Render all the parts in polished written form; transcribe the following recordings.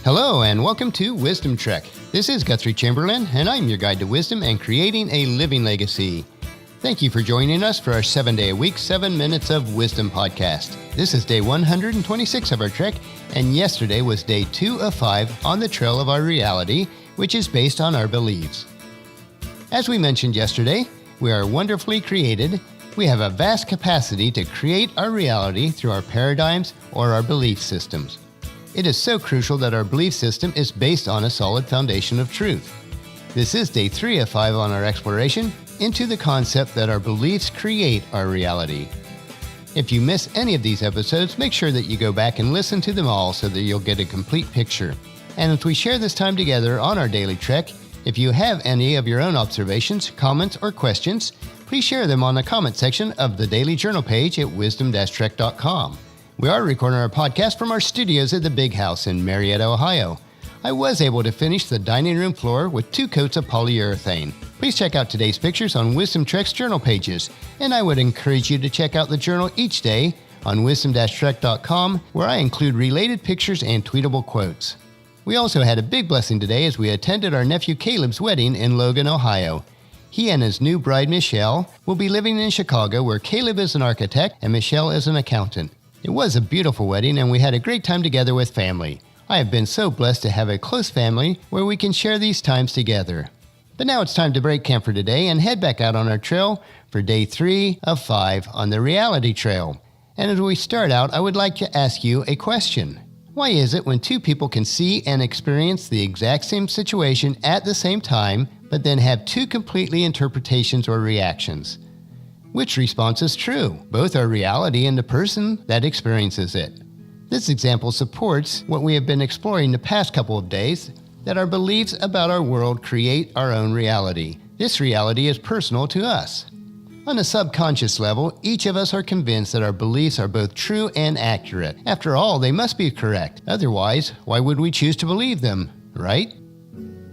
Hello and welcome to Wisdom Trek. This is Guthrie Chamberlain and I'm your guide to wisdom and creating a living legacy. Thank you for joining us for our 7-day-a-week, 7 Minutes of Wisdom podcast. This is day 126 of our trek, and yesterday was day 2 of 5 on the trail of our reality, which is based on our beliefs. As we mentioned yesterday, we are wonderfully created. We have a vast capacity to create our reality through our paradigms or our belief systems. It is so crucial that our belief system is based on a solid foundation of truth. This is day 3 of 5 on our exploration into the concept that our beliefs create our reality. If you miss any of these episodes, make sure that you go back and listen to them all so that you'll get a complete picture. And as we share this time together on our daily trek, if you have any of your own observations, comments, or questions, please share them on the comment section of the daily journal page at wisdom-trek.com. We are recording our podcast from our studios at the Big House in Marietta, Ohio. I was able to finish the dining room floor with 2 coats of polyurethane. Please check out today's pictures on Wisdom Trek's journal pages, and I would encourage you to check out the journal each day on wisdom-trek.com, where I include related pictures and tweetable quotes. We also had a big blessing today as we attended our nephew Caleb's wedding in Logan, Ohio. He and his new bride, Michelle, will be living in Chicago, where Caleb is an architect and Michelle is an accountant. It was a beautiful wedding, and we had a great time together with family. I have been so blessed to have a close family where we can share these times together. But now it's time to break camp for today and head back out on our trail for day 3 of 5 on the reality trail. And as we start out, I would like to ask you a question. Why is it when 2 people can see and experience the exact same situation at the same time, but then have 2 completely interpretations or reactions? Which response is true? Both are reality and the person that experiences it. This example supports what we have been exploring the past couple of days, that our beliefs about our world create our own reality. This reality is personal to us. On a subconscious level, each of us are convinced that our beliefs are both true and accurate. After all, they must be correct. Otherwise, why would we choose to believe them, right?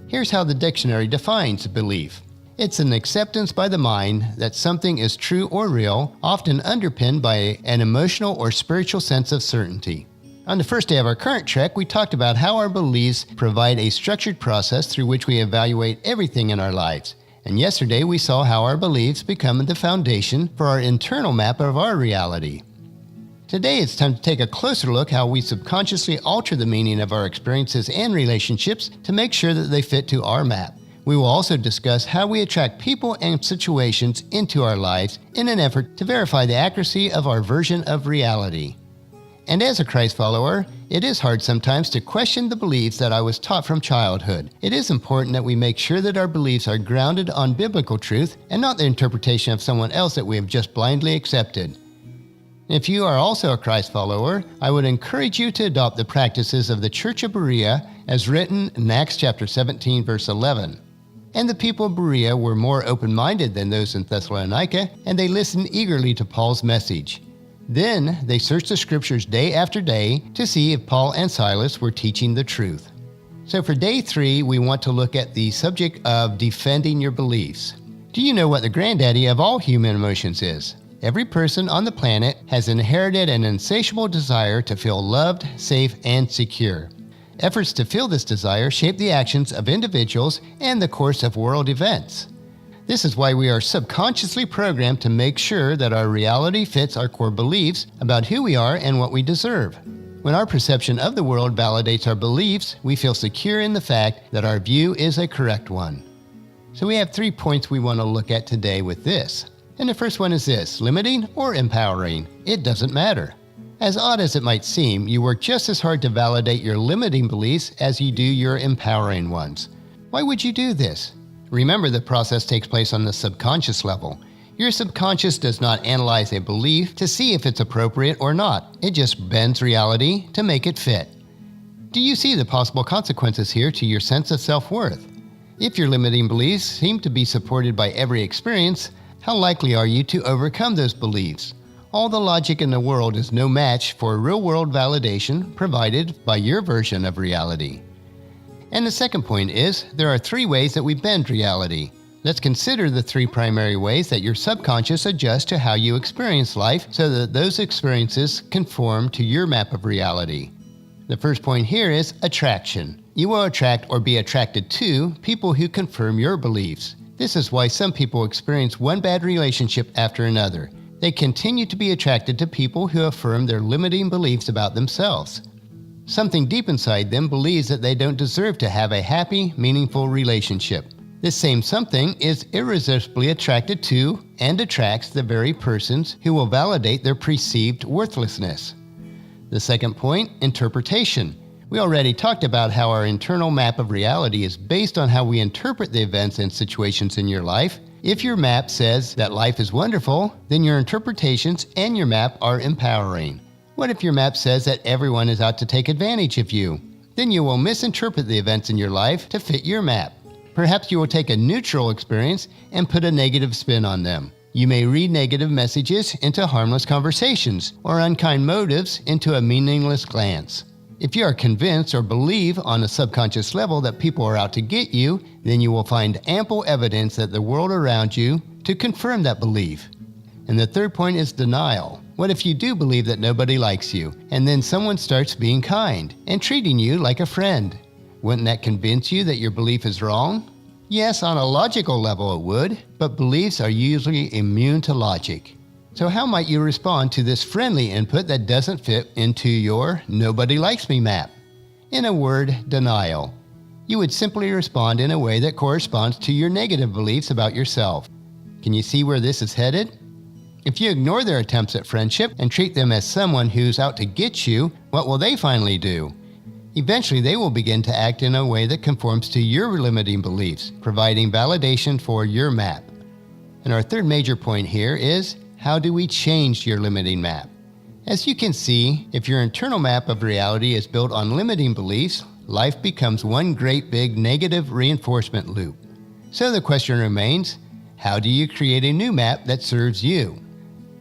Here's how the dictionary defines belief. It's an acceptance by the mind that something is true or real, often underpinned by an emotional or spiritual sense of certainty. On the first day of our current trek, we talked about how our beliefs provide a structured process through which we evaluate everything in our lives. And yesterday, we saw how our beliefs become the foundation for our internal map of our reality. Today, it's time to take a closer look how we subconsciously alter the meaning of our experiences and relationships to make sure that they fit to our map. We will also discuss how we attract people and situations into our lives in an effort to verify the accuracy of our version of reality. And as a Christ follower, it is hard sometimes to question the beliefs that I was taught from childhood. It is important that we make sure that our beliefs are grounded on biblical truth and not the interpretation of someone else that we have just blindly accepted. If you are also a Christ follower, I would encourage you to adopt the practices of the Church of Berea as written in Acts chapter 17, verse 11. And the people of Berea were more open-minded than those in Thessalonica, and they listened eagerly to Paul's message. Then they searched the scriptures day after day to see if Paul and Silas were teaching the truth. So for day 3, we want to look at the subject of defending your beliefs. Do you know what the granddaddy of all human emotions is? Every person on the planet has inherited an insatiable desire to feel loved, safe, and secure. Efforts to fill this desire shape the actions of individuals and the course of world events. This is why we are subconsciously programmed to make sure that our reality fits our core beliefs about who we are and what we deserve. When our perception of the world validates our beliefs, we feel secure in the fact that our view is a correct one. So we have 3 points we want to look at today with this. And the first one is this: limiting or empowering? It doesn't matter. As odd as it might seem, you work just as hard to validate your limiting beliefs as you do your empowering ones. Why would you do this? Remember, the process takes place on the subconscious level. Your subconscious does not analyze a belief to see if it's appropriate or not. It just bends reality to make it fit. Do you see the possible consequences here to your sense of self-worth? If your limiting beliefs seem to be supported by every experience, how likely are you to overcome those beliefs? All the logic in the world is no match for real-world validation provided by your version of reality. And the second point is, there are 3 ways that we bend reality. Let's consider the 3 primary ways that your subconscious adjusts to how you experience life so that those experiences conform to your map of reality. The first point here is attraction. You will attract or be attracted to people who confirm your beliefs. This is why some people experience one bad relationship after another. They continue to be attracted to people who affirm their limiting beliefs about themselves. Something deep inside them believes that they don't deserve to have a happy, meaningful relationship. This same something is irresistibly attracted to and attracts the very persons who will validate their perceived worthlessness. The second point, interpretation. We already talked about how our internal map of reality is based on how we interpret the events and situations in your life. If your map says that life is wonderful, then your interpretations and your map are empowering. What if your map says that everyone is out to take advantage of you? Then you will misinterpret the events in your life to fit your map. Perhaps you will take a neutral experience and put a negative spin on them. You may read negative messages into harmless conversations or unkind motives into a meaningless glance. If you are convinced or believe on a subconscious level that people are out to get you, then you will find ample evidence that the world around you to confirm that belief. And the third point is denial. What if you do believe that nobody likes you, and then someone starts being kind and treating you like a friend? Wouldn't that convince you that your belief is wrong? Yes, on a logical level it would, but beliefs are usually immune to logic. So how might you respond to this friendly input that doesn't fit into your nobody likes me map? In a word, denial. You would simply respond in a way that corresponds to your negative beliefs about yourself. Can you see where this is headed? If you ignore their attempts at friendship and treat them as someone who's out to get you, what will they finally do? Eventually, they will begin to act in a way that conforms to your limiting beliefs, providing validation for your map. And our third major point here is, how do we change your limiting map? As you can see, if your internal map of reality is built on limiting beliefs, life becomes one great big negative reinforcement loop. So the question remains, how do you create a new map that serves you?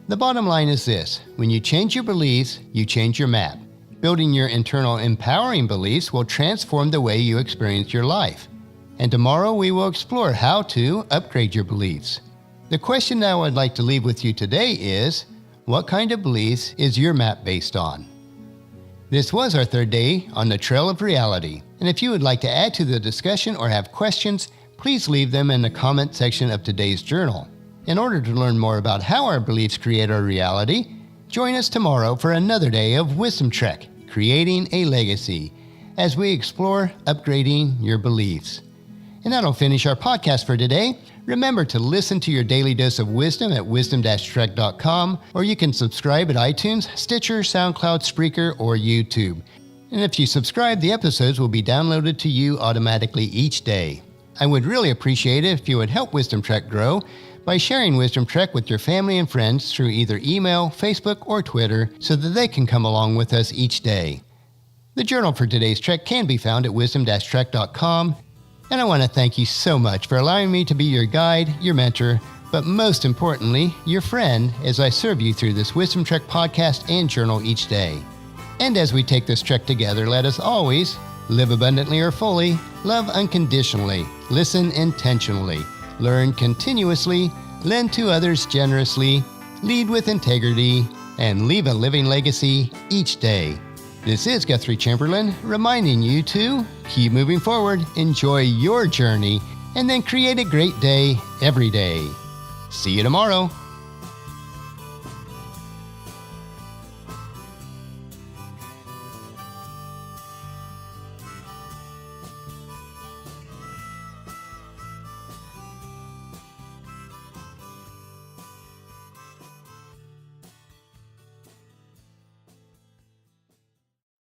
The bottom line is this: when you change your beliefs, you change your map. Building your internal empowering beliefs will transform the way you experience your life. And tomorrow we will explore how to upgrade your beliefs. The question that I would like to leave with you today is, what kind of beliefs is your map based on? This was our third day on the Trail of Reality. And if you would like to add to the discussion or have questions, please leave them in the comment section of today's journal. In order to learn more about how our beliefs create our reality, join us tomorrow for another day of Wisdom Trek, Creating a Legacy, as we explore upgrading your beliefs. And that'll finish our podcast for today. Remember to listen to your daily dose of wisdom at wisdom-trek.com, or you can subscribe at iTunes, Stitcher, SoundCloud, Spreaker, or YouTube. And if you subscribe, the episodes will be downloaded to you automatically each day. I would really appreciate it if you would help Wisdom Trek grow by sharing Wisdom Trek with your family and friends through either email, Facebook, or Twitter so that they can come along with us each day. The journal for today's trek can be found at wisdom-trek.com, and I want to thank you so much for allowing me to be your guide, your mentor, but most importantly, your friend as I serve you through this Wisdom Trek podcast and journal each day. And as we take this trek together, let us always live abundantly or fully, love unconditionally, listen intentionally, learn continuously, lend to others generously, lead with integrity, and leave a living legacy each day. This is Guthrie Chamberlain reminding you to keep moving forward, enjoy your journey, and then create a great day every day. See you tomorrow.